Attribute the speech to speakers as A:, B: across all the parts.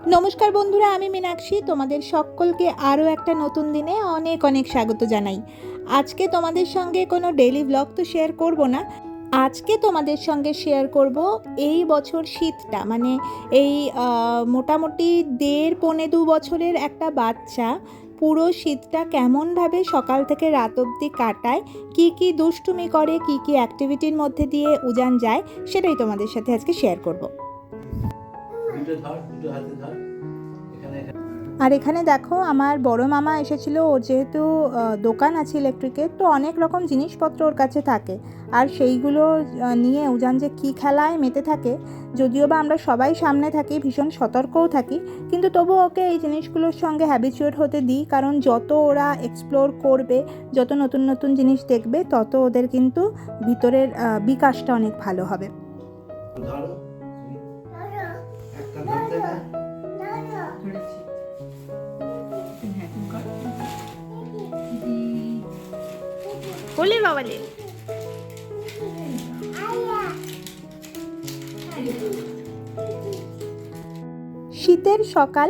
A: নমস্কার বন্ধুরা, আমি মীনাক্ষী তোমাদের সকলকে আরও একটা নতুন দিনে অনেক অনেক স্বাগত জানাই। আজকে তোমাদের সঙ্গে কোনো ডেইলি ব্লগ তো শেয়ার করব না। আজকে তোমাদের সঙ্গে শেয়ার করব এই বছর শীতটা, মানে এই মোটামুটি 1.5-2 বছরের একটা বাচ্চা পুরো শীতটা কেমনভাবে সকাল থেকে রাত অবধি কাটায়, কি কি দুষ্টুমি করে, কি কি অ্যাক্টিভিটির মধ্যে দিয়ে উজান যায়, সেটাই তোমাদের সাথে আজকে শেয়ার করব। আর এখানে দেখো, আমার বড় মামা এসেছিল। ওর যেহেতু দোকান আছে ইলেকট্রিকের, তো অনেক রকম জিনিসপত্র ওর কাছে থাকে, আর সেইগুলো নিয়ে উজান যে কী খেলায় মেতে থাকে। যদিও বা আমরা সবাই সামনে থাকি, ভীষণ সতর্কও থাকি, কিন্তু তবু ওকে এই জিনিসগুলোর সঙ্গে হ্যাবিচুয়েট হতে দিই, কারণ যত ওরা এক্সপ্লোর করবে, যত নতুন নতুন জিনিস দেখবে, তত ওদের কিন্তু ভিতরের বিকাশটা অনেক ভালো হবে। বলে বাবালে শীতের সকাল।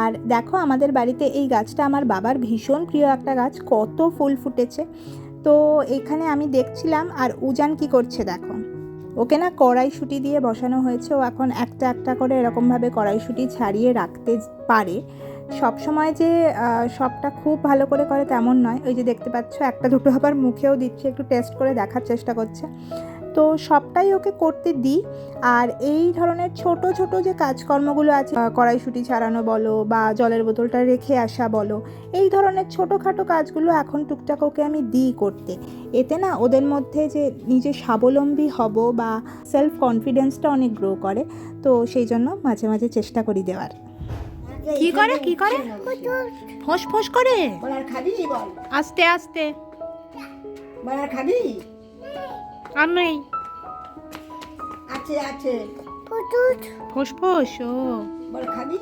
A: আর দেখো, আমাদের বাড়িতে এই গাছটা আমার বাবার ভীষণ প্রিয় একটা গাছ, কত ফুল ফুটেছে। তো এখানে আমি দেখছিলাম, আর উজান কি করছে দেখো। ওকে না কড়াইশুঁটি দিয়ে বসানো হয়েছে, ও এখন একটা একটা করে এরকমভাবে কড়াইশুঁটি ছাড়িয়ে রাখতে পারে। সব সময় যে সবটা খুব ভালো করে করে তেমন নয়। ওই যে দেখতে পাচ্ছ, একটা দুটো আবার মুখেও দিচ্ছে, একটু টেস্ট করে দেখার চেষ্টা করছে। তো সবটাই ওকে করতে দিই। আর এই ধরনের ছোট ছোট যে কাজকর্মগুলো আছে, কড়াইশুঁটি ছাড়ানো বলো বা জলের বোতলটা রেখে আসা বলো, এই ধরনের ছোটোখাটো কাজগুলো এখন টুকটাক ওকে আমি দিই করতে। এতে না ওদের মধ্যে যে নিজে স্বাবলম্বী হব বা সেলফ কনফিডেন্সটা অনেক গ্রো করে। তো সেই জন্য মাঝে মাঝে চেষ্টা করি দেওয়ার। কি করে কি করে ফোঁস ফোঁস করে, আস্তে আস্তে
B: খাবি
A: আর নেই
B: আছে আছে
A: ফোঁস ফোঁস ও।
B: খাবি।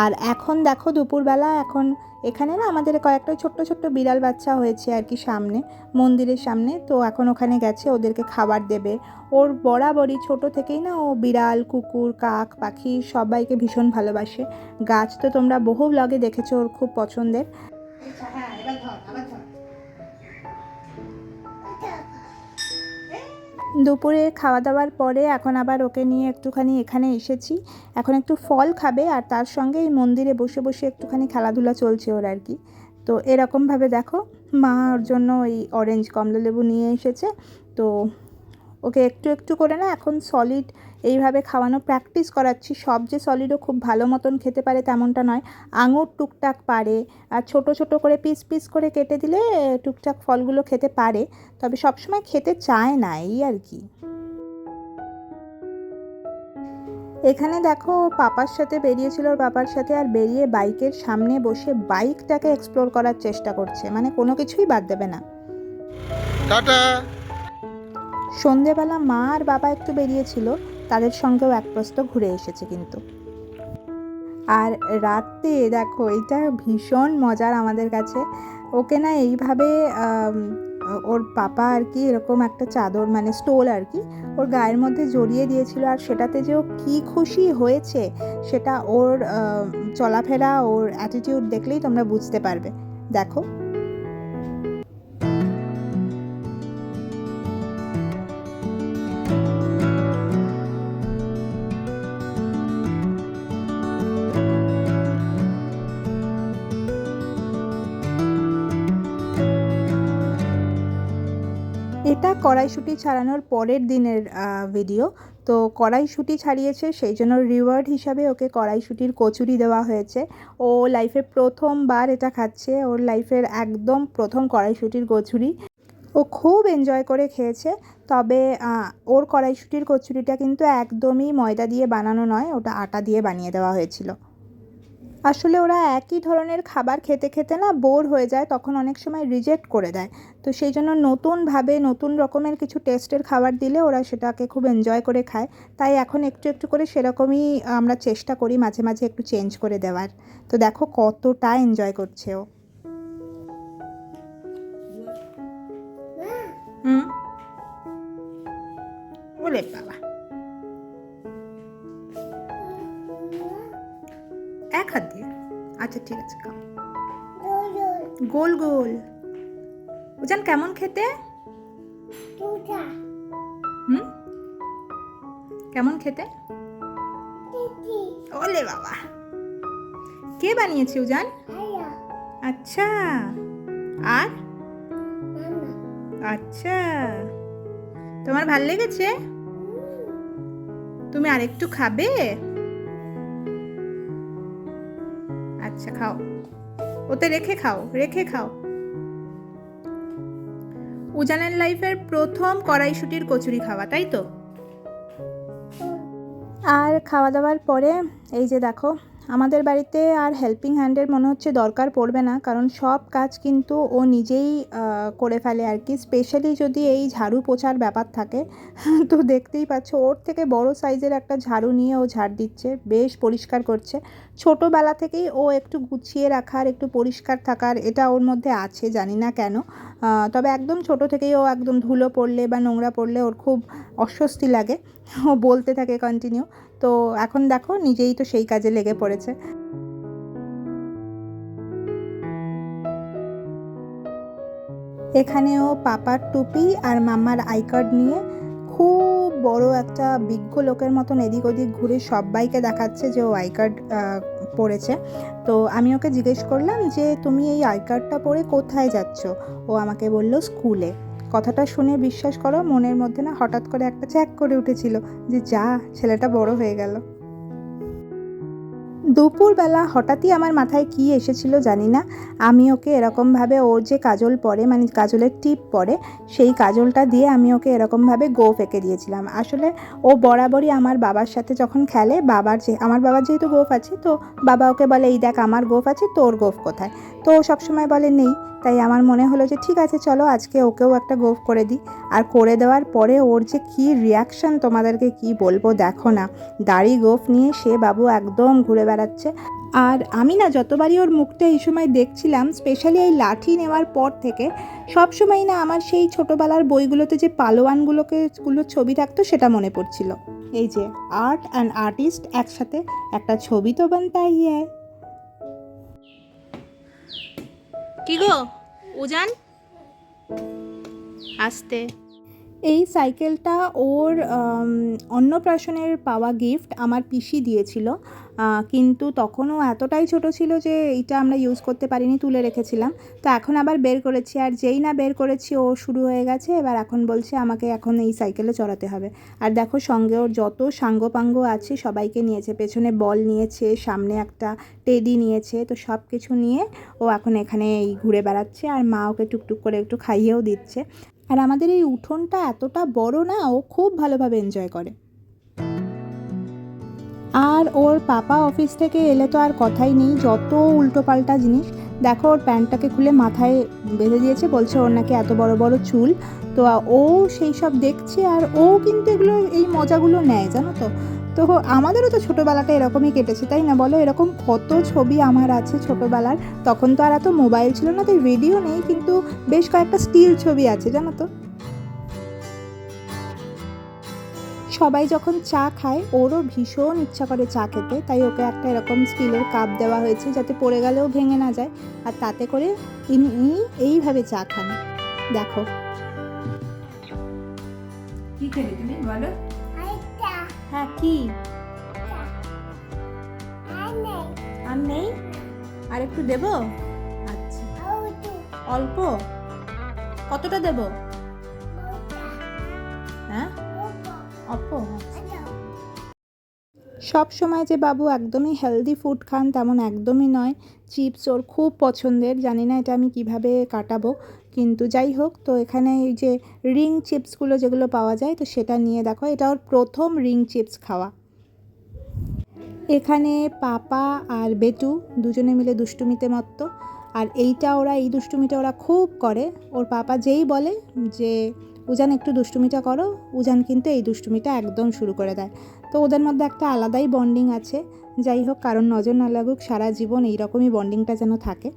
A: আর এখন দেখো দুপুরবেলা, এখন এখানে না আমাদের কয়েকটা ছোট্ট ছোট্ট বিড়াল বাচ্চা হয়েছে আর কি, সামনে মন্দিরের সামনে। তো এখন ওখানে গেছে, ওদেরকে খাবার দেবে। ওর বরাবরই ছোট থেকেই না ও বিড়াল, কুকুর, কাক, পাখি সবাইকে ভীষণ ভালোবাসে। গাছ তো তোমরা বহু ব্লগে দেখেছো ওর খুব পছন্দের। দুপুরে খাওয়া দাওয়ার পরে এখন আবার ওকে নিয়ে একটুখানি এখানে এসেছি। এখন একটু ফল খাবে, আর তার সঙ্গে এই মন্দিরে বসে বসে একটুখানি খেলাধুলা চলছে ওর আর কি। তো এরকমভাবে দেখো, মা ওর জন্য ওই অরেঞ্জ কমলালেবু নিয়ে এসেছে। তো ওকে একটু একটু করে না এখন সলিড এইভাবে খাওয়ানো প্র্যাকটিস করাচ্ছি। সব যে সলিডও খুব ভালো মতন খেতে পারে তেমনটা নয়, আঙুর টুকটাক পারে, আর ছোট ছোট করে পিস পিস করে কেটে দিলে টুকটাক ফলগুলো খেতে পারে, তবে সবসময় খেতে চায় না, এই আর কি। এখানে দেখো, পাপার সাথে বেরিয়েছিল, ওর পাপার সাথে, আর বেরিয়ে বাইকের সামনে বসে বাইকটাকে এক্সপ্লোর করার চেষ্টা করছে, মানে কোনো কিছুই বাদ দেবে না। টাটা। সন্ধেবেলা মা আর বাবা একটু বেরিয়েছিল, তাদের সঙ্গেও এক প্রস্ত ঘুরে এসেছে কিন্তু। আর রাতে দেখো, এটা ভীষণ মজার আমাদের কাছে। ওকে না এইভাবে ওর পাপা আর কি এরকম একটা চাদর, মানে স্টোল আর কি, ওর গায়ের মধ্যে জড়িয়ে দিয়েছিল, আর সেটাতে যে ও কী খুশি হয়েছে সেটা ওর চলাফেরা, ওর অ্যাটিটিউড দেখলেই তোমরা বুঝতে পারবে। দেখো, এটা কড়াইশুঁটি ছাড়ানোর পরের দিনের ভিডিও। তো কড়াইশুঁটি ছাড়িয়েছে, সেই জন্য রিওয়ার্ড হিসাবে ওকে কড়াইশুঁটির কচুরি দেওয়া হয়েছে। ও লাইফে প্রথমবার এটা খাচ্ছে, ওর লাইফের একদম প্রথম কড়াইশুঁটির কচুরি। ও খুব এনজয় করে খেয়েছে। তবে ওর কড়াইশুঁটির কচুরিটা কিন্তু একদমই ময়দা দিয়ে বানানো নয়, ওটা আটা দিয়ে বানিয়ে দেওয়া হয়েছিল। আসলে ওরা একই ধরনের খাবার খেতে খেতে না বোর হয়ে যায়, তখন অনেক সময় রিজেক্ট করে দেয়। তো সেই জন্য নতুনভাবে নতুন রকমের কিছু টেস্টের খাবার দিলে ওরা সেটাকে খুব এনজয় করে খায়। তাই এখন একটু একটু করে সেরকমই আমরা চেষ্টা করি মাঝে মাঝে একটু চেঞ্জ করে দেওয়ার। তো দেখো কতটা এনজয় করছে ও। বলে বাবা, এক হাত দিয়ে, আচ্ছা ঠিক আছে খাও। গোল গোল। উজান কেমন খেতে? হুম, কেমন খেতে? ওলে বাবা, কে বানিয়েছে উজান? আচ্ছা, আর আচ্ছা, তোমার ভাল লেগেছে? তুমি আরেকটু খাবে? আচ্ছা খাও, ওতে রেখে খাও, রেখে খাও। উজানের লাইফের প্রথম কড়াইশুঁটির কচুরি খাওয়া, তাই তো? আর খাওয়া দাওয়ার পরে এই যে দেখো, আমাদের বাড়িতে আর হেল্পিং হ্যান্ডের মনে হচ্ছে দরকার পড়বে না, কারণ সব কাজ কিন্তু ও নিজেই করে ফেলে আর কি। স্পেশালি যদি এই ঝাড়ু পোছার ব্যাপার থাকে তো দেখতেই পাচ্ছ, ওর থেকে বড় সাইজের একটা ঝাড়ু নিয়ে ও ঝাড় দিচ্ছে, বেশ পরিষ্কার করছে। ছোটোবেলা থেকেই ও একটু গুছিয়ে রাখার, একটু পরিষ্কার থাকার এটা ওর মধ্যে আছে, জানি না কেন। তবে একদম ছোট থেকেই ও একদম ধুলো পড়লে বা নোংরা পড়লে ওর খুব অস্বস্তি লাগে, ও বলতে থাকে কন্টিনিউ। তো এখন দেখো নিজেই তো সেই কাজে লেগে পড়েছে। এখানেও পাপার টুপি আর মাম্মার আই কার্ড নিয়ে খুব বড় একটা বিজ্ঞ লোকের মতন এদিক ওদিক ঘুরে সবাইকে দেখাচ্ছে যে ও আই কার্ড পড়েছে। তো আমি ওকে জিজ্ঞেস করলাম যে তুমি এই আই কার্ডটা পরে কোথায় যাচ্ছ? ও আমাকে বলল স্কুলে। কথাটা শুনে বিশ্বাস করো, মনের মধ্যে না হঠাৎ করে একটা চ্যাক করে উঠেছিল যে যা, ছেলেটা বড় হয়ে গেল। দুপুরবেলা হঠাৎই আমার মাথায় কী এসেছিল জানি না, আমি ওকে এরকমভাবে, ওর যে কাজল পরে মানে কাজলের টিপ পরে, সেই কাজলটা দিয়ে আমি ওকে এরকমভাবে গোঁফ এঁকে দিয়েছিলাম। আসলে ও বরাবরই আমার বাবার সাথে যখন খেলে, আমার বাবার যেহেতু গোঁফ আছে, তো বাবা ওকে বলে এই দেখ আমার গোঁফ আছে, তোর গোঁফ কোথায়? তো ও সবসময় বলে নেই। তাই আমার মনে হলো যে ঠিক আছে চলো আজকে ওকেও একটা গোঁফ করে দিই। আর করে দেওয়ার পরে ওর যে কী রিয়াকশান তোমাদেরকে কি বলবো, দেখো না, দাড়ি গোঁফ নিয়ে সে বাবু একদম ঘুরে বেড়াচ্ছে। আর আমি না যতবারই ওর মুখটা এই সময় দেখছিলাম, স্পেশালি এই লাঠি নেওয়ার পর থেকে, সবসময়ই না আমার সেই ছোটোবেলার বইগুলোতে যে পালোয়ানগুলোর ছবি থাকতো সেটা মনে পড়ছিল। এই যে আর্ট অ্যান্ড আর্টিস্ট একসাথে একটা ছবি তো বানতা হি হ্যায়। কি গো উজান, আসতে। এই সাইকেলটা ওর অন্নপ্রাশনের পাওয়া গিফট, আমার পিসি দিয়েছিল। কিন্তু তখনও এতটাই ছোট ছিল যে এইটা আমরা ইউজ করতে পারিনি, তুলে রেখেছিলাম। তো এখন আবার বের করেছি, আর যেই না বের করেছি ও শুরু হয়ে গেছে। এবার এখন বলছে আমাকে এখন এই সাইকেলে চড়াতে হবে। আর দেখো সঙ্গে ওর যত সাঙ্গপাঙ্গ আছে সবাইকে নিয়েছে, পেছনে বল নিয়েছে, সামনে একটা টেডি নিয়েছে, তো সব কিছু নিয়ে ও এখন এখানে এই ঘুরে বেড়াচ্ছে। আর মা ওকে টুকটুক করে একটু খাইয়েও দিচ্ছে। আর আমাদের এই উঠোনটা এতটা বড় না, ও খুব ভালোভাবে এনজয় করে। আর ওর পাপা অফিস থেকে এলে তো আর কথাই নেই, যত উল্টোপাল্টা জিনিস। দেখো ওর প্যান্টটাকে খুলে মাথায় বেঁধে দিয়েছে, বলছে ওর নাকি এত বড় বড় চুল। তো ও সেই সব দেখছে, আর ও কিন্তু এগুলো এই মজাগুলো নেয়, জানো তো। তো আমাদেরও তো ছোটোবেলাটা এরকমই কেটেছে, তাই না বলো? এরকম কত ছবি আমার আছে ছোটোবেলার। তখন তো আর এত মোবাইল ছিল না, তাই ভিডিও নেই, কিন্তু বেশ কয়েকটা স্টিল ছবি আছে, জানো তো। সবাই যখন চা খায় ওরও ভীষণ ইচ্ছা করে চা খেতে, তাই ওকে একটা এরকম স্টিলের কাপ দেওয়া হয়েছে যাতে পড়ে গেলেও ভেঙে না যায়। আর তাতে করে ইনি এইভাবে চা খান। দেখো কি খেলে তুমি বলো? হ্যাঁ কি? আর নেই? আর একটু দেবো? আচ্ছা অল্প, কতটা দেবো? হ্যাঁ অল্প। সব সময় যে বাবু একদমই হেলদি ফুড খান তেমন একদমই নয়। চিপস ওর খুব পছন্দের, জানি না এটা আমি কিভাবে কাটাবো, কিন্তু যাই হোক। তো এখানে এই যে রিং চিপসগুলো যেগুলো পাওয়া যায়, তো সেটা নিয়ে দেখো, এটা ওর প্রথম রিং চিপস খাওয়া। এখানে পাপা আর বেটু দুজনে মিলে দুষ্টুমিতে মত্ত। আর এই দুষ্টুমিটা ওরা খুব করে। ওর পাপা যেই বলে যে উজান একটু দুষ্টুমিটা করো, উজান কিন্তু এই দুষ্টুমিটা একদম শুরু করে দেয়। তো ওদের মধ্যে একটা আলাদাই বন্ডিং আছে। যাই হোক, কারণ নজর না লাগুক, সারা জীবন এইরকমই বন্ডিংটা যেন থাকে।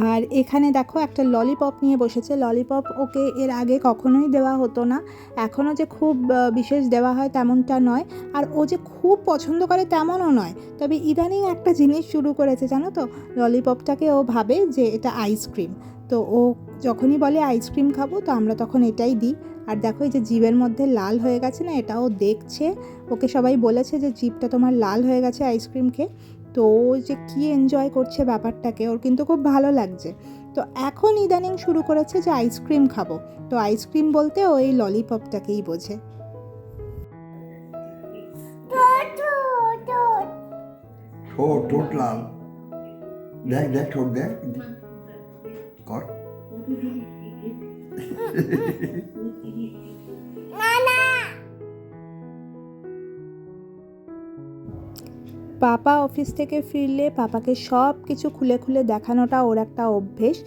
A: আর এখানে দেখো একটা ললিপপ নিয়ে বসেছে। ললিপপ ওকে এর আগে কখনোই দেওয়া হতো না, এখনও যে খুব বিশেষ দেওয়া হয় তেমনটা নয়, আর ও যে খুব পছন্দ করে তেমনও নয়। তবে ইদানিং একটা জিনিস শুরু করেছে জানো তো, ললিপপটাকে ও ভাবে যে এটা আইসক্রিম। তো ও যখনই বলে আইসক্রিম খাবো, তো আমরা তখন এটাই দিই। আর দেখো এই যে জিভের মধ্যে লাল হয়ে গেছে না, এটাও দেখছে। ওকে সবাই বলেছে যে জিভটা তোমার লাল হয়ে গেছে আইসক্রিম খেয়ে। তো ও যে কী এনজয় করছে ব্যাপারটাকে, ওর কিন্তু খুব ভালো লাগছে। তো এখন ইদানিং শুরু করেছে যে আইসক্রিম খাবো, তো আইসক্রিম বলতে ও এই ললিপপটাকেই বোঝে।
C: ঠোঁট লাল, দেখ দেখ ঠোঁট দেখ কর।
A: পাপা অফিস থেকে ফিরলে পাপাকে সব কিছু খুলে খুলে দেখানোটা ওর একটা অভ্যেস,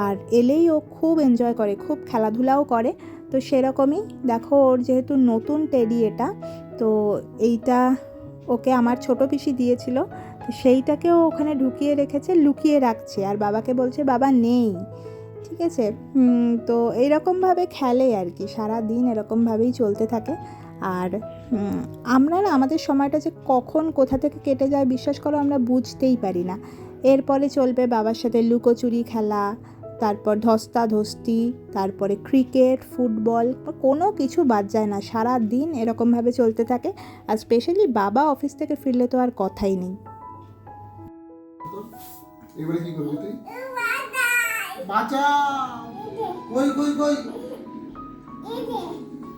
A: আর এলেই ও খুব এনজয় করে, খুব খেলাধুলাও করে। তো সেরকমই দেখো, ওর যেহেতু নতুন টেডি এটা, তো এইটা ওকে আমার ছোটো পিসি দিয়েছিল, তো সেইটাকেও ওখানে ঢুকিয়ে রেখেছে, লুকিয়ে রাখছে, আর বাবাকে বলছে বাবা নেই। ঠিক আছে, তো এইরকমভাবে খেলে আর কি, সারা দিন এরকমভাবেই চলতে থাকে। আর আমরা না, আমাদের সময়টা যে কখন কোথা থেকে কেটে যায় বিশ্বাস করো আমরা বুঝতেই পারি না। এরপরে চলবে বাবার সাথে লুকোচুরি খেলা, তারপর ধস্তাধস্তি, তারপরে ক্রিকেট, ফুটবল, কোনো কিছু বাদ যায় না, সারা দিন এরকমভাবে চলতে থাকে। আর স্পেশালি বাবা অফিস থেকে ফিরলে তো আর কথাই নেই।
C: এবারে কি করবি তুই? বাঁচাও, কই কই কই,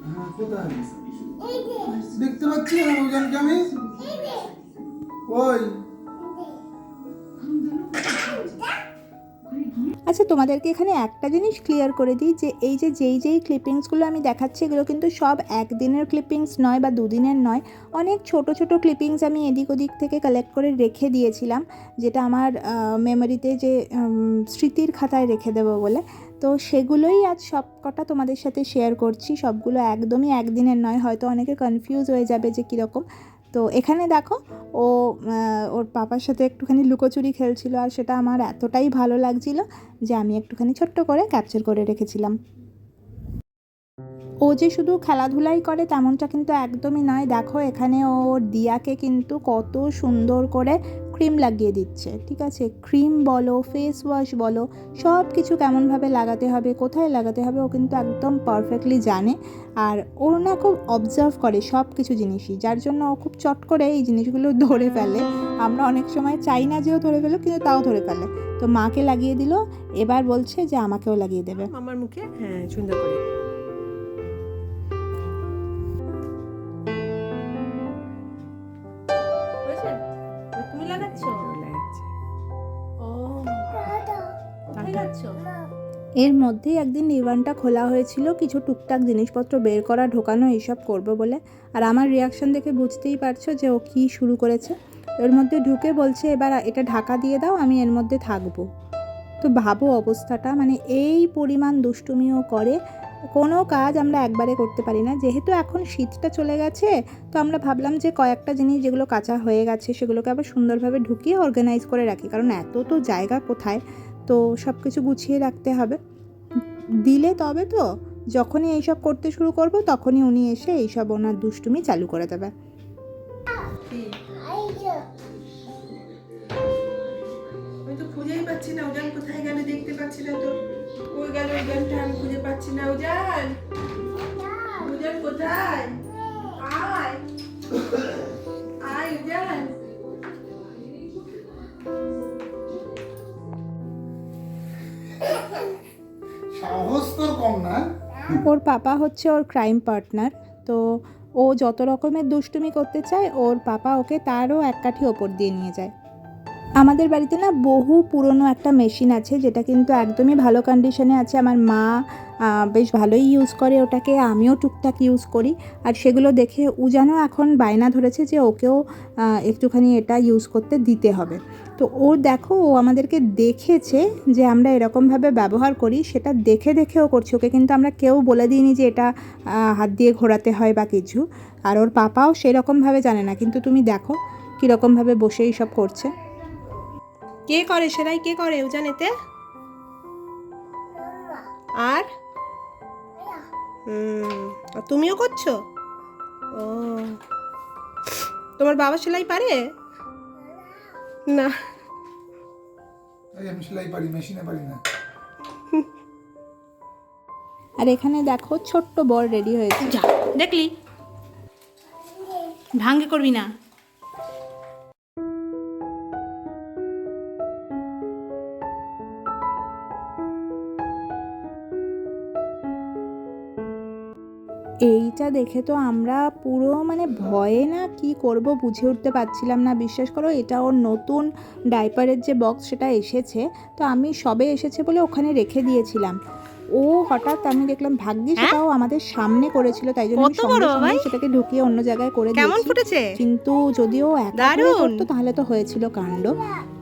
C: হ্যাঁ কোথায় দেখতে পাচ্ছি না ওজনকে আমি, কই?
A: আচ্ছা, তোমাদেরকে এখানে একটা জিনিস ক্লিয়ার করে দিই, যে এই যে যেই ক্লিপিংসগুলো আমি দেখাচ্ছি, এগুলো কিন্তু সব একদিনের ক্লিপিংস নয় বা দুদিনের নয়। অনেক ছোট ছোট ক্লিপিংস আমি এদিক ওদিক থেকে কালেক্ট করে রেখে দিয়েছিলাম, যেটা আমার মেমোরিতে যে স্মৃতির খাতায় রেখে দেবো বলে। তো সেগুলোই আজ সব কটা তোমাদের সাথে শেয়ার করছি। সবগুলো একদমই একদিনের নয়, হয়তো অনেকে কনফিউজ হয়ে যাবে যে কীরকম। তো এখানে দেখো, ও ওর পাপার সাথে একটুখানি লুকোচুরি খেলছিল, আর সেটা আমার এতটাই ভালো লাগছিল যে আমি একটুখানি ছোট্ট করে ক্যাপচার করে রেখেছিলাম। ও যে শুধু খেলাধুলাই করে তেমনটা কিন্তু একদমই নয়। দেখো এখানে ও দিয়াকে কিন্তু কত সুন্দর করে ক্রিম লাগিয়ে দিচ্ছে। ঠিক আছে, ক্রিম বলো, ফেস ওয়াশ বলো, সব কিছু কেমনভাবে লাগাতে হবে, কোথায় লাগাতে হবে, ও কিন্তু একদম পারফেক্টলি জানে। আর ওর না খুব অবজার্ভ করে সব কিছু জিনিসই, যার জন্য ও খুব চট করে এই জিনিসগুলো ধরে ফেলে। আমরা অনেক সময় চাই না যে ও ধরে ফেলো, কিন্তু তাও ধরে ফেলে। তো মাকে লাগিয়ে দিল, এবার বলছে যে আমাকেও লাগিয়ে দেবে।
D: আমার মুখে হ্যাঁ সুন্দর করে। তুমি লাগাচ্ছো? ও কোথায় যাচ্ছো?
A: এর মধ্যেই একদিন নির্বাণটা খোলা হয়েছিল, কিছু টুকটাক জিনিসপত্র বের করা, ঢোকানো, এইসব করবে বলে। আর আমার রিয়াকশন দেখে বুঝতেই পারছো যে ও কী শুরু করেছে। এর মধ্যে ঢুকে বলছে এবার এটা ঢাকা দিয়ে দাও, আমি এর মধ্যে থাকবো। তো ভাবো অবস্থাটা, মানে এই পরিমাণ দুষ্টুমিও করে। কোনো কাজ আমরা একবারে করতে পারি না। যেহেতু এখন শীতটা চলে গেছে, তো আমরা ভাবলাম যে কয়েকটা জিনিস যেগুলো কাঁচা হয়ে গেছে সেগুলোকে আবার সুন্দরভাবে ঢুকিয়ে অর্গানাইজ করে রাখি, কারণ এত তো জায়গা কোথায়, তো সব কিছু গুছিয়ে রাখতে হবে। দিলে তবে তো, যখনই এইসব করতে শুরু করব তখনই উনি এসে এইসব ওনার দুষ্টুমি চালু করে দেবে।
D: আমি তো খুঁজেই পাচ্ছি না, উজান কোথায় গেল দেখতে পাচ্ছি না তো। কই গেল উজানটা, আমি খুঁজে পাচ্ছি না। উজান, উজান কোথায়? আয় আয় উজান।
C: সাহস তোর কম না।
A: ওর পাপা হচ্ছে ওর ক্রাইম পার্টনার, তো ও যত রকমের দুষ্টুমি করতে চায় ওর পাপা ওকে তারও এক কাঠি ওপর দিয়ে নিয়ে যায়। আমাদের বাড়িতে না বহু পুরনো একটা মেশিন আছে, যেটা কিন্তু একদমই ভালো কন্ডিশনে আছে। আমার মা বেশ ভালোই ইউজ করে ওটাকে, আমিও টুকটাক ইউজ করি। আর সেগুলো দেখে উজানও এখন বায়না ধরেছে যে ওকেও একটুখানি এটা ইউজ করতে দিতে হবে। তো ও দেখো, ও আমাদেরকে দেখেছে যে আমরা এরকমভাবে ব্যবহার করি, সেটা দেখে দেখে ও করছে। ওকে কিন্তু আমরা কেউ বলে দিইনি যে এটা হাত দিয়ে ঘোরাতে হয় বা কিছু। আর ওর পাপাও সেরকমভাবে জানে না, কিন্তু তুমি দেখো কীরকমভাবে বসেই সব করছে।
D: কে করে সেলাই, কে করে উজান এতে? আর আর তুমিও করছো? ও, তোমার বাবা সেলাই পারে? না।
C: এই আমি সেলাই পারি, মেশিনে পারি না।
A: আর এখানে দেখো ছোট্ট বর রেডি হয়েছে। যা দেখলি, ভাঙ্গে করবি না। এইটা দেখে তো আমরা পুরো মানে ভয়ে না কি করব বুঝে উঠতে পারছিলাম না। বিশ্বাস করো, এটা ওর নতুন ডাইপারের যে বক্স সেটা এসেছে, তো আমি সবে এসেছে বলে ওখানে রেখে দিয়েছিলাম। ও হঠাৎ আমি দেখলাম, ভাগ্যি সেটাও আমাদের সামনে করেছিল, তাই জন্য আমি সঙ্গে সঙ্গে সেটাকে ঢুকিয়ে অন্য জায়গায় করে দিয়েছি। কিন্তু যদিও একা করতো তাহলে তো হয়েছিল কাণ্ড।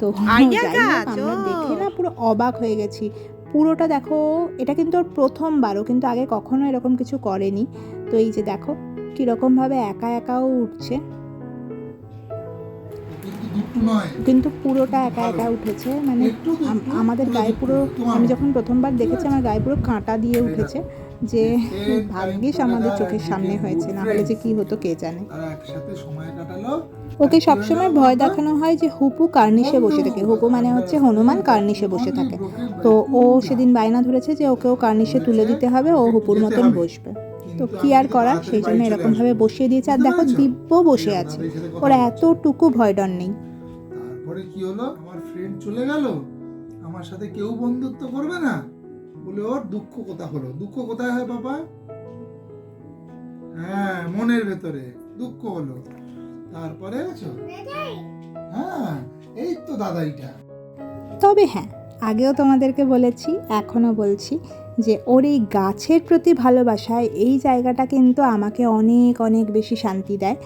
A: তো যাই হোক, আমরা দেখে না পুরো অবাক হয়ে গেছি। পুরোটা দেখো, এটা কিন্তু ওর প্রথমবারও, কিন্তু আগে কখনো এরকম কিছু করেনি। তো এই যে দেখো কীরকমভাবে একা একাও উঠছে, কিন্তু পুরোটা একা একা উঠেছে। মানে আমাদের গায়ে পুরো, আমি যখন প্রথমবার দেখেছি আমার গায়ে পুরো কাঁটা দিয়ে উঠেছে, যে ভাগ্যিস আমাদের চোখের সামনে হয়েছে, না হলে যে কি হতো কে জানে। ওকে সবসময় ভয় দেখানো হয় যে হুপু কার্নিশে বসে থাকে। হুপু মানে হচ্ছে হনুমান, কার্নিশে বসে থাকে। তো ও সেদিন বায়না ধরেছে যে ওকেও কার্নিশে তুলে দিতে হবে, ও হুপুর মতন বসবে। তো কি আর করার, সেই জন্য এরকমভাবে বসিয়ে দিয়েছে। আর দেখো দিব্য বসে আছে, ওরা এতটুকু ভয় ডর নেই।
C: তারপরে কি হলো, আমার ফ্রেন্ড চলে গেল, আমার সাথে কেউ বন্ধুত্ব করবে না বলে ওর দুঃখ কোথা হলো। দুঃখ কোথায় হয় বাবা? হ্যাঁ, মনের ভেতরে দুঃখ হলো। তারপরে হ্যাঁ, এই তো দাদাইটা।
A: তবে হ্যাঁ, আগেও তোমাদেরকে বলেছি, এখনও বলছি, যে ওর এই গাছের প্রতি ভালোবাসায় এই জায়গাটা কিন্তু আমাকে অনেক অনেক বেশি শান্তি দেয়।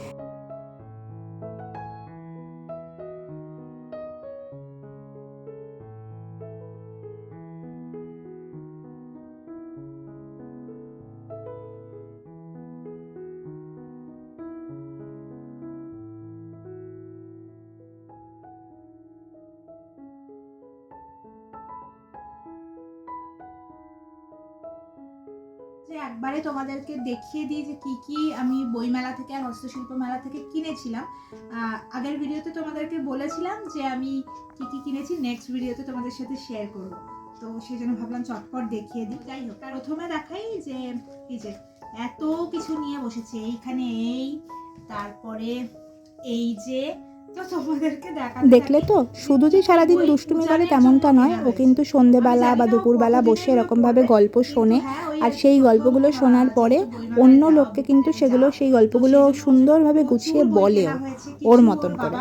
A: যে একবারে তোমাদেরকে দেখিয়ে দিই যে কি কি আমি বইমেলা থেকে আর হস্তশিল্প মেলা থেকে কিনেছিলাম। আগের ভিডিওতে তোমাদেরকে বলেছিলাম যে আমি কি কি কিনেছি, নেক্সট ভিডিওতে তোমাদের সাথে শেয়ার করব, তো সেই জন্য ভাবলাম চটপট দেখিয়ে দিই। যাই হোক, প্রথমে দেখাই যে এই যে এত কিছু নিয়ে বসেছে এইখানে, এই তারপরে এই যে, তো তোমাদেরকে দেখলে তো শুধু যে সারাদিন দুষ্টুমি করে তেমনটা নয়, ও কিন্তু সন্ধেবেলা বা দুপুরবেলা বসে এরকমভাবে গল্প শোনে, আর সেই গল্পগুলো শোনার পরে অন্য লোককে কিন্তু সেগুলো, সেই গল্পগুলো সুন্দরভাবে গুছিয়ে বলেও ওর মতন করে।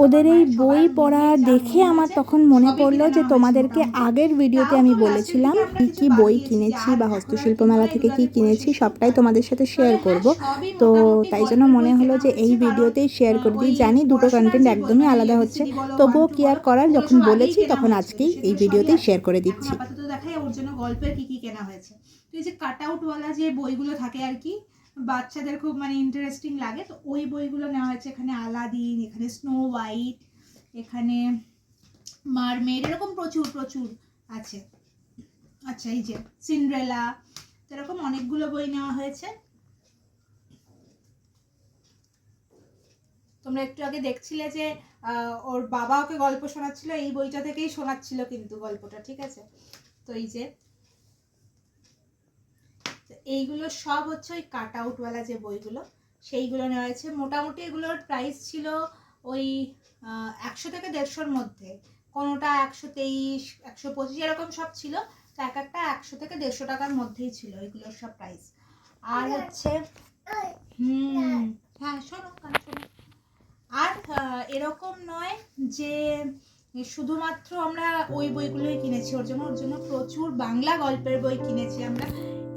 A: ওদের এই বই পড়া দেখে আমার তখন মনে পড়লো যে তোমাদেরকে আগের ভিডিওতে আমি বলেছিলাম কি কি বই কিনেছি বা হস্তশিল্প মেলা থেকে কি কিনেছি সবটাই তোমাদের সাথে শেয়ার করব। তো তাই জন্য মনে হলো যে এই ভিডিওতেই শেয়ার করে দিই। জানি দুটো কন্টেন্ট একদমই আলাদা হচ্ছে, তবুও কি আর করার, যখন বলেছি তখন আজকেই এই ভিডিওতেই শেয়ার করে দিচ্ছি। আপাতত দেখাই ওর জন্য গল্পের কি কি কেনা হয়েছে। তো এই যে কাট আউটওয়ালা যে বইগুলো থাকে আর কি, বাচ্চাদের খুব মানে ইন্টারেস্টিং লাগে, তো ওই বইগুলো নেওয়া হয়েছে। এখানে আলাদিন, এখানে স্নো হোয়াইট, এখানে মারমেড, এরকম প্রচুর প্রচুর আছে। আচ্ছা, এই যে সিন্ড্রেলা, এরকম অনেকগুলো বই নেওয়া হয়েছে। তোমরা একটু আগে দেখছিলে যে ওর বাবা ওকে গল্প শোনাচ্ছিল, এই বইটা থেকেই শোনাচ্ছিল কিন্তু গল্পটা, ঠিক আছে। তো এই যে এইগুলো সব হচ্ছে ওই কাট আউটওয়ালা যে বইগুলো, সেইগুলো নেওয়া হয়েছে। মোটামুটি এগুলোর প্রাইস ছিল ওই 100 থেকে 150-র মধ্যে, কোনোটা 123, 125 এরকম সব ছিল। তো এক একটা 100 থেকে 150 টাকার মধ্যেই ছিল এগুলোর সব প্রাইস। আর হচ্ছে হ্যাঁ শোনো, আর এরকম নয় যে শুধুমাত্র আমরা ওই বইগুলোই কিনেছি ওর জন্য প্রচুর বাংলা গল্পের বই কিনেছি আমরা।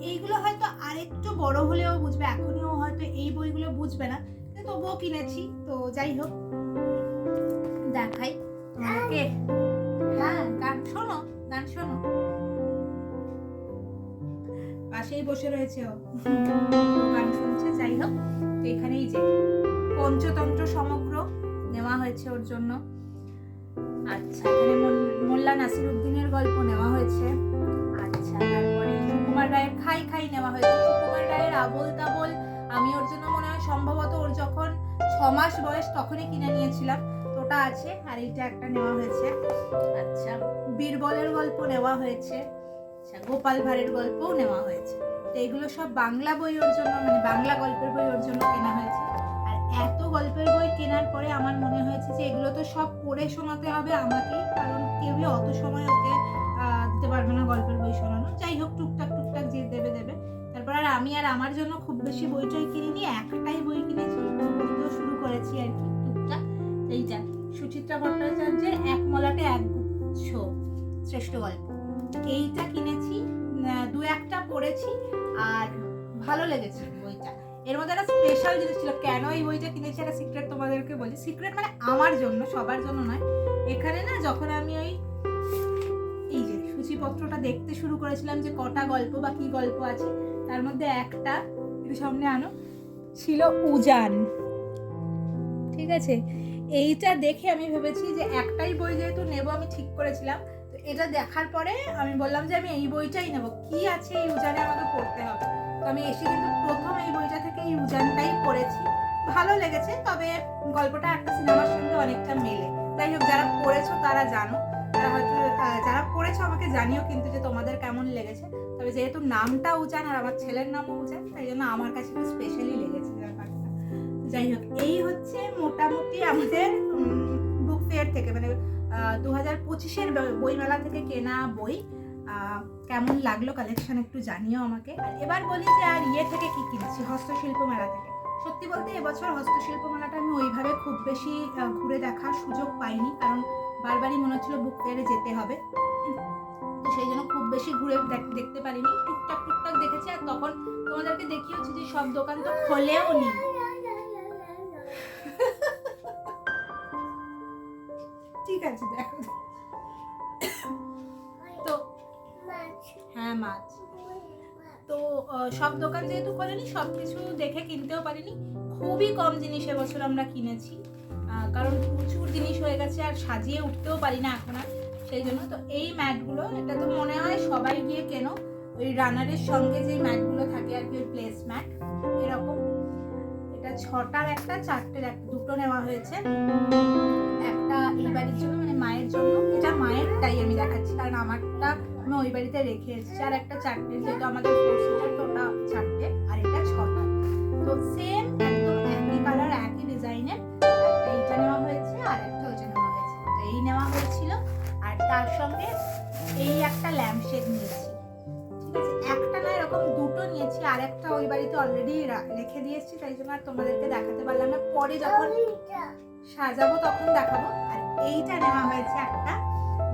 A: এইগুলো হয়তো আরেকটু বড় হলেও বুঝবে, এখনও হয়তো এই বইগুলো বুঝবে না, কিন্তু তবুও কিনেছি। তো যাই হোক, দেখাই তোমাকে। হ্যাঁ, গান শোনো, গান শোনো, পাশেই বসে রয়েছে ও, গান শুনছে। যাই হোক, তো এখানেই যে পঞ্চতন্ত্র সমগ্র নেওয়া হয়েছে ওর জন্য। আচ্ছা, এখানে মোল্লা নাসিরুদ্দিনের গল্প নেওয়া হয়েছে। আচ্ছা, আচ্ছা, তারপরে সুকুমার রায়ের খাই খাই নেওয়া হয়েছে। সুকুমার রায়ের আবোল তাবোল আমি ওর জন্য মনে হয় সম্ভবত ওর যখন 6 মাস বয়স তখনই কিনে নিয়েছিলাম, তো ওটা আছে। আর এইটা একটা নেওয়া হয়েছে। আচ্ছা, বীরবলের গল্প নেওয়া হয়েছে। আচ্ছা, গোপাল ভাঁড়ের গল্পও নেওয়া হয়েছে। তো এগুলো সব বাংলা বই ওর জন্য, মানে বাংলা গল্পের বই ওর জন্য কেনা হয়েছে। আর এত গল্পের বই কেনার পরে আমার মনে হয়েছে যে এগুলো তো সব পড়ে শোনাতে হবে আমাকেই, কারণ কেউই অত সময় ওকে দিতে পারবে না গল্পের বই শোনানো। যাই হোক, টুকটাক টুকটাক যে দেবে দেবে। তারপর আর আমি আর আমার জন্য খুব বেশি বইটই কিনিনি, একটাই বই কিনেছি, পড়তেও শুরু করেছি আর কি টুকটাক। এইটা সুচিত্রা ভট্টাচার্যের এক মলাটে এক গুচ্ছ শ্রেষ্ঠ গল্প, এইটা কিনেছি, 2-1টা পড়েছি আর ভালো লেগেছে বইটা। এর মধ্যে একটা স্পেশাল জিনিস ছিল। কেন এই বইটা কিনেছি একটা সিক্রেট তোমাদেরকে বলি। সিক্রেট মানে আমার জন্য, সবার জন্য নয়। এখানে না যখন আমি ওই এই যে সূচিপত্রটা দেখতে শুরু করেছিলাম যে কটা গল্প বা কি গল্প আছে, তার মধ্যে একটা একটু সামনে আনো ছিল উজান। ঠিক আছে, এইটা দেখে আমি ভেবেছি যে একটাই বই যেহেতু নেব, আমি ঠিক করেছিলাম। তো এটা দেখার পরে আমি বললাম যে আমি এই বইটাই নেব, কি আছে এই উজানে আমাকে পড়তে হবে। তো আমি এসে কিন্তু প্রথম এই বইটা থেকে এই উজানটাই পড়েছি, ভালো লেগেছে। তবে গল্পটা একটা সিনেমার সঙ্গে অনেকটা মেলে। যাই হোক, যারা পড়েছো তারা জানো, তারা হয়তো যারা পড়েছো আমাকে জানিও কিন্তু যে তোমাদের কেমন লেগেছে। তবে যেহেতু নামটা উজান আর আমার ছেলের নামও উজান, তাই জন্য আমার কাছে একটু স্পেশালি লেগেছে ব্যাপারটা। যাই হোক, এই হচ্ছে মোটামুটি আমাদের বুক ফেয়ার থেকে, মানে 2025-এর বইমেলা থেকে কেনা বই। কেমন লাগলো কালেকশন একটু জানিও আমাকে। আর এবার বলি যে আর ইয়ে থেকে কি কিনেছি, হস্তশিল্প মেলা থেকে। সত্যি বলতে এবছর হস্তশিল্প মেলাটা আমি ওইভাবে খুব বেশি ঘুরে দেখার সুযোগ পাইনি, কারণ বারবারই মনে হচ্ছিল বুক ফেয়ারে যেতে হবে, তো সেই জন্য খুব বেশি ঘুরে দেখতে পারিনি। টুকটাক টুকটাক দেখেছি। আর তখন তোমাদেরকে দেখিয়েছি যে সব দোকান তো খোলেও নি। ঠিক আছে, দেখো তো হ্যাঁ মাছ তো সব দোকান যেহেতু খোলেনি, সব কিছু দেখে কিনতেও পারিনি। খুবই কম জিনিস এবছর আমরা কিনেছি, কারণ প্রচুর জিনিস হয়ে গেছে আর সাজিয়ে উঠতেও পারি না এখন আর, সেই জন্য। তো এই ম্যাটগুলো, এটা তো মনে হয় সবাই গিয়ে কেনো, ওই রানারের সঙ্গে যে ম্যাটগুলো থাকে আর কি, ওই প্লেস ম্যাট এরকম। এটা 6টার একটা, 4টের একটা, দুটো নেওয়া হয়েছে। একটা এই বাড়ির জন্য, মানে মায়ের জন্য, এটা মায়েরটাই আমি দেখাচ্ছি কারণ আমারটা আমি ওই বাড়িতে রেখে এসেছি। আর একটা 4টে, যেহেতু আমাদের 4 সিটার, তো ওটা 4টে, আর এটা 6টা। তো সেম একদম একই কালার একই ডিজাইনের এইটা নেওয়া হয়েছে, আর একটা ওইটা নেওয়া হয়েছে। তো এই নেওয়া হয়েছিল। আর তার সঙ্গে এই একটা ল্যাম্পশেড নিয়েছি। ঠিক আছে, একটা না এরকম দুটো নিয়েছি, আর একটা ওই বাড়িতে অলরেডি রেখে দিয়েছি, তাই জন্য আর তোমাদেরকে দেখাতে পারলাম না। পরে যখন সাজাবো তখন দেখাবো। আর এইটা নেওয়া হয়েছে একটা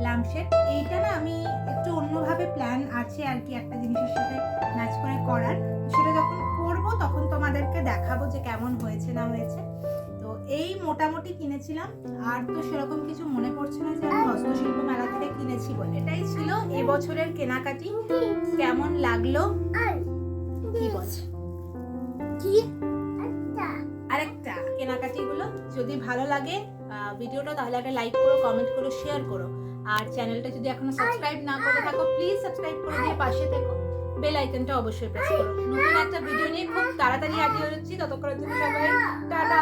A: ল্যাম্পশেড। এইটা না আমি একটু অন্যভাবে প্ল্যান আছে আর কি, একটা জিনিসের সাথে ম্যাচ করে করার। সেটা যখন করবো তখন তোমাদেরকে দেখাবো যে কেমন হয়েছে না হয়েছে। তো এই মোটামুটি কিনেছিলাম। আর তো সেরকম কিছু মনে পড়ছে না যে আমি হস্তশিল্প মেলা থেকে কিনেছি বলে। এটাই ছিল এবছরের কেনাকাটি। কেমন লাগলো কি বলছো? কি আরেকটা কেনাকাটিগুলো যদি ভালো লাগে ভিডিওটা, তাহলে একটা লাইক করো, কমেন্ট করো, শেয়ার করো। আর চ্যানেলটা যদি এখনো সাবস্ক্রাইব না করে থাকো, প্লিজ সাবস্ক্রাইব করে দিয়ে পাশে থেকো। বেল আইকনটা অবশ্যই প্রেস করো। নতুন একটা ভিডিও নিয়ে খুব তাড়াতাড়ি হাজির হচ্ছি। ততক্ষণের জন্য সবাই টাটা।